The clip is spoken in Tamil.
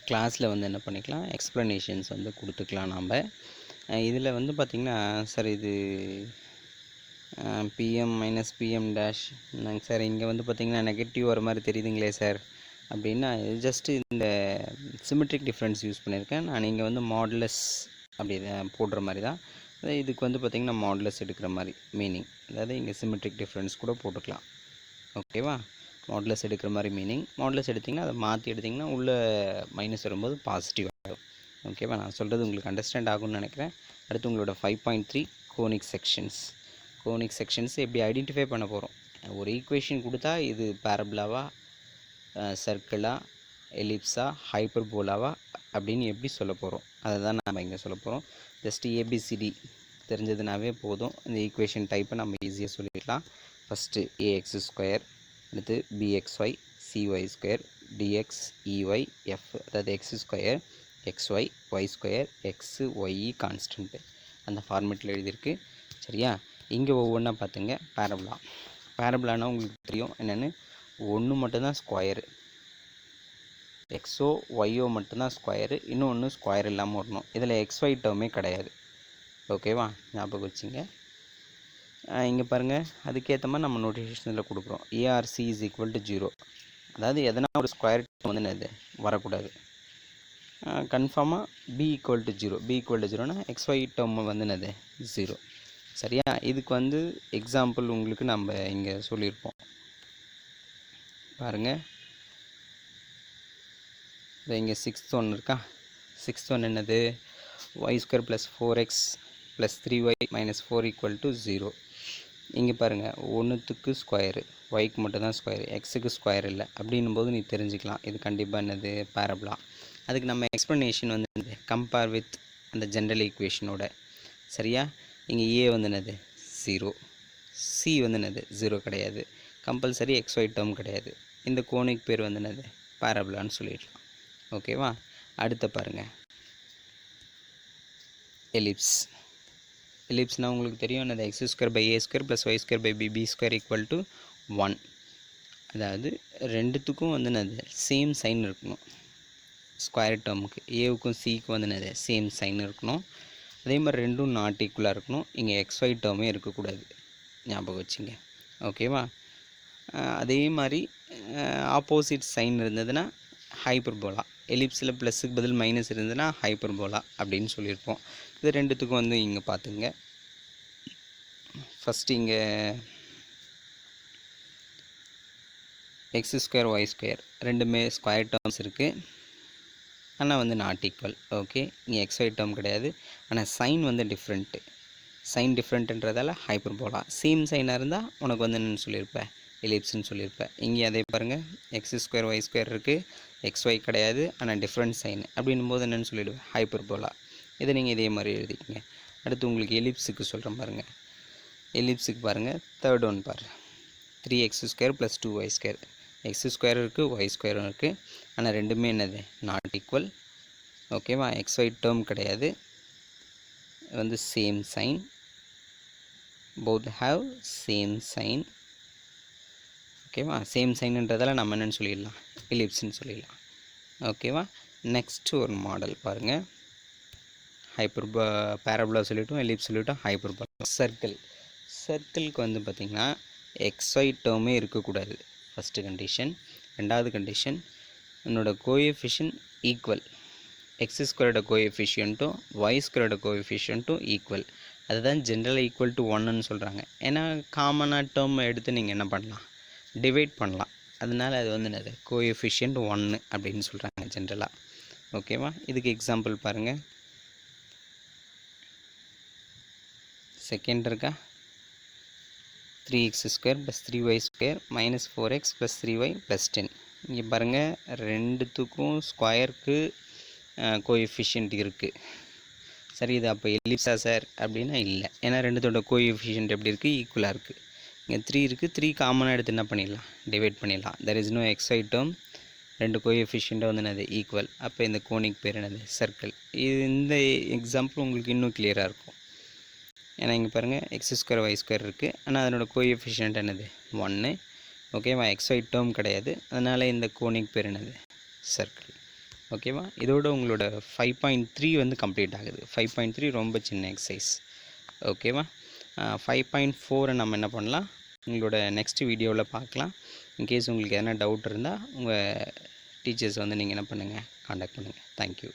கிளாஸில் வந்து என்ன பண்ணிக்கலாம், எக்ஸ்ப்ளனேஷன்ஸ் வந்து கொடுத்துக்கலாம் நாம். இதில் வந்து பார்த்திங்கன்னா சார் இது பிஎம் மைனஸ் பிஎம் டேஷ் நாங்கள் சார் இங்கே வந்து பார்த்திங்கன்னா நெகட்டிவ் வர மாதிரி தெரியுதுங்களே சார் அப்படின்னா, ஜஸ்ட்டு இந்த சிமெட்ரிக் டிஃப்ரென்ஸ் யூஸ் பண்ணியிருக்கேன் நான். இங்கே வந்து மாடுலஸ் அப்படி போடுற மாதிரி தான். இதுக்கு வந்து பார்த்திங்கன்னா மாடுலஸ் எடுக்கிற மாதிரி மீனிங், அதாவது இங்கே சிமெட்ரிக் டிஃப்ரென்ஸ் கூட போட்டுக்கலாம். ஓகேவா? மாடுலஸ் எடுக்கிற மாதிரி மீனிங். மாடுலஸ் எடுத்திங்கன்னா அதை மாற்றி எடுத்திங்கன்னா உள்ளே மைனஸ் வரும்போது பாசிட்டிவ் ஆகும். ஓகேவா? நான் சொல்கிறது உங்களுக்கு அண்டர்ஸ்டாண்ட் ஆகும்னு நினைக்கிறேன். அடுத்து உங்களோட 5.3 கோனிக் செக்ஷன்ஸ். கோனிக் செக்ஷன்ஸ் எப்படி ஐடென்டிஃபை பண்ண போகிறோம். ஒரு ஈக்குவேஷன் கொடுத்தா இது பேரபிளாவா, சர்க்கிளா, எலிப்ஸா, ஹைப்பர்போலாவா அப்படின்னு எப்படி சொல்ல போகிறோம், அதை தான் நம்ம இங்கே சொல்ல போகிறோம். ஜஸ்ட் ஏபிசிடி தெரிஞ்சதுனாவே போதும். இந்த ஈக்குவேஷன் டைப்பை நம்ம ஈஸியாக சொல்லிடலாம். ஃபஸ்ட்டு ஏஎக்ஸ் ஸ்கொயர், அடுத்து b x y c y square d x e y f, அதாவது x square x y y square x y constant அந்த ஃபார்மேட்டில் எழுதியிருக்கு. சரியா? இங்கே ஒவ்வொன்றா பார்த்துங்க. பேரபிளா, பேரபிளானா உங்களுக்கு தெரியும் என்னென்னு. ஒன்று மட்டும்தான் ஸ்கொயரு, எக்ஸோ ஒய்யோ மட்டும்தான் ஸ்கொயரு, இன்னொன்று ஸ்கொயர் இல்லாமல் வரணும். இதில் எக்ஸ்ஒய் டேர்மே கிடையாது. ஓகேவா? ஞாபகம் வச்சுங்க. இங்கே பாருங்கள், அதுக்கேற்ற மாதிரி நம்ம நோட்டிஃபிகேஷனில் கொடுக்குறோம். ஏஆர்சி இஸ் ஈக்குவல் டு 0, அதாவது எதனா ஒரு ஸ்கொயர் டேர்ம் வந்து என்னது வரக்கூடாது. கன்ஃபார்மாக b equal to 0, b equal to 0னா எக்ஸ்ஒய் டேர்ம் வந்து என்னது 0. சரியா? இதுக்கு வந்து எக்ஸாம்பிள் உங்களுக்கு நம்ம இங்கே சொல்லியிருப்போம் பாருங்கள். இது இங்கே 6th ஒன் இருக்கா. 6th ஒன் என்னது, Y square plus 4x plus 3y minus 4 equal to 0. இங்கே பாருங்கள், ஒன்றுத்துக்கு ஸ்கொயரு, ஒய்க்கு மட்டும்தான் ஸ்கொயரு, எக்ஸுக்கு ஸ்கொயர் இல்லை. அப்படின்னும் போது நீ தெரிஞ்சுக்கலாம் இது கண்டிப்பாக என்னது பேரபிளா. அதுக்கு நம்ம எக்ஸ்ப்ளனேஷன் வந்து கம்பேர் வித் அந்த ஜென்ரல் ஈக்குவேஷனோட. சரியா? இங்கே ஏ வந்து என்னது 0, சி வந்து என்னது 0 கிடையாது, கம்பல்சரி எக்ஸ்ஒய் டேர்ம் கிடையாது. இந்த கோனிக் பேர் வந்து என்னது பேரபிளான்னு சொல்லிடலாம். ஓகேவா? அடுத்த பாருங்கள், எலிப்ஸ். எலிப்ஸ்னால் உங்களுக்கு தெரியும் என்னது, X square by A square plus Y square by B square equal to 1. அதாவது ரெண்டுத்துக்கும் வந்து என்னது சேம் சைன் இருக்கணும். ஸ்கொயர் டேர்முக்கு ஏவுக்கும் சிக்கும் வந்து என்னது சேம் சைன் இருக்கணும். அதே மாதிரி ரெண்டும் நாட் ஈக்குவலாக இருக்கணும். இங்கே எக்ஸ்ஒய் டேர்மே இருக்கக்கூடாது. ஞாபகம் வச்சுங்க. ஓகேவா? அதே மாதிரி ஆப்போசிட் சைன் இருந்ததுன்னா ஹைப்பர்போலா. எலிப்ஸில் ப்ளஸுக்கு பதில் மைனஸ் இருந்ததுன்னா ஹைப்பர்போலா அப்படின்னு சொல்லியிருப்போம். இது ரெண்டுத்துக்கும் வந்து இங்கே பார்த்துங்க. ஃபஸ்ட்டு இங்கே எக்ஸ் ஸ்கொயர் ஒய் ஸ்கொயர் ரெண்டுமே ஸ்கொயர் டேர்ம்ஸ் இருக்குது, ஆனால் வந்து நாட் ஈக்குவல். ஓகே, இங்கே எக்ஸ்ஒய் டேர்ம் கிடையாது, ஆனால் சைன் வந்து டிஃப்ரெண்ட்டு. சைன் டிஃப்ரெண்ட்டுன்றதால ஹைப்பர்போலா. சேம் சைனாக இருந்தால் உனக்கு வந்து என்னென்னு சொல்லியிருப்பேன், எலிப்ஸ்ன்னு சொல்லியிருப்பேன். இங்கே அதே பாருங்கள், எக்ஸ் ஸ்கொயர் ஒய் ஸ்கொயர் இருக்குது, எக்ஸ்ஒய் கிடையாது, ஆனால் டிஃப்ரெண்ட் சைன் அப்படின்னும் போது என்னென்னு சொல்லிவிடுவேன் ஹைப்பர்போலா. இதை நீங்கள் இதே மாதிரி எழுதிக்கிங்க. அடுத்து உங்களுக்கு எலிப்ஸுக்கு சொல்கிறேன் பாருங்கள். எலிப்ஸுக்கு பாருங்கள், தேர்ட் ஒன் பாரு, 3x square plus 2y square. X square இருக்குது, ஒய் ஸ்கொயரும் இருக்குது, ஆனால் ரெண்டுமே என்னது நாட் ஈக்குவல். ஓகேவா? எக்ஸ்ஒய் டேர்ம் கிடையாது, வந்து same sign, both have same sign. ஓகேவா? சேம் சைன்ன்றதால நம்ம என்னென்னு சொல்லிடலாம் எலிப்ஸ்ன்னு சொல்லிடலாம். ஓகேவா? நெக்ஸ்ட்டு ஒரு மாடல் பாருங்கள். பேரபோலா சொல்லிவிட்டோம், எலிப்ஸ் சொல்லிவிட்டோம், ஹைப்பர்போலா. சர்க்கிள். சர்க்கிளுக்கு வந்து பார்த்திங்கன்னா எக்ஸ்ஒய் டேர்மே இருக்கக்கூடாது ஃபஸ்ட்டு கண்டிஷன். ரெண்டாவது கண்டிஷன், என்னோடய கோஎஃபிஷியன்ட் ஈக்குவல், எக்ஸ் ஸ்கொயரோட கோஎஃபிஷியன்ட்டும் ஒய் ஸ்கொயரோட கோஎஃபிஷியன்ட்டும் ஈக்குவல். அதுதான் ஜென்ரலாக ஈக்குவல் டு 1ன்னு சொல்கிறாங்க. ஏன்னா காமனாக டேர்ம் எடுத்து நீங்கள் என்ன பண்ணலாம், டிவைட் பண்ணலாம். அதனால் அது வந்து என்னது கோஎஃபிஷியன்ட் 1 அப்படின்னு சொல்கிறாங்க ஜென்ரலாக. ஓகேவா? இதுக்கு எக்ஸாம்பிள் பாருங்கள். செகண்ட் இருக்கா, 3x square plus 3y square minus 4x plus 3y plus 10. இங்கே பாருங்கள், ரெண்டுத்துக்கும் ஸ்கொயருக்கு கோஎஃபிஷியன்ட் இருக்குது. சரி, இது அப்போ எலிப்ஸா சார் அப்படின்னா இல்லை. ஏன்னா ரெண்டுத்தோட கோஎஃபிஷியன்ட் எப்படி இருக்குது, ஈக்குவலாக இருக்குது. இங்கே 3 இருக்குது, 3 காமனாக எடுத்து என்ன பண்ணிடலாம், டிவைட் பண்ணிடலாம். There is no XY term, ரெண்டு கோஎஃபிஷியண்ட்டை வந்து என்னது ஈக்குவல். அப்போ இந்த கோனிக் பேர் என்னது சர்க்கிள். இது இந்த எக்ஸாம்பிள் உங்களுக்கு இன்னும் கிளியராக இருக்கும். ஏன்னா இங்கே பாருங்கள், எக்ஸ் ஸ்கொயர் ஒய் ஸ்கொயர் இருக்குது, ஆனால் அதனோட கோஎஃபிஷியன்ட் என்னது 1. ஓகேவா? எக்ஸ்ஒய் டேர்ம் கிடையாது, அதனால் இந்த கோனிக் பேர் என்னது சர்க்கிள். ஓகேவா? இதோட உங்களோட 5.3 வந்து கம்ப்ளீட் ஆகுது. 5.3 ரொம்ப சின்ன எக்ஸசைஸ். ஓகேவா? 5.4 நம்ம என்ன பண்ணலாம், உங்களோட நெக்ஸ்ட் வீடியோவில் பார்க்கலாம். இன்கேஸ் உங்களுக்கு எதனா டவுட் இருந்தால் உங்கள் டீச்சர்ஸ் வந்து நீங்கள் என்ன பண்ணுங்கள், காண்டாக்ட் பண்ணுங்கள். தேங்க்யூ.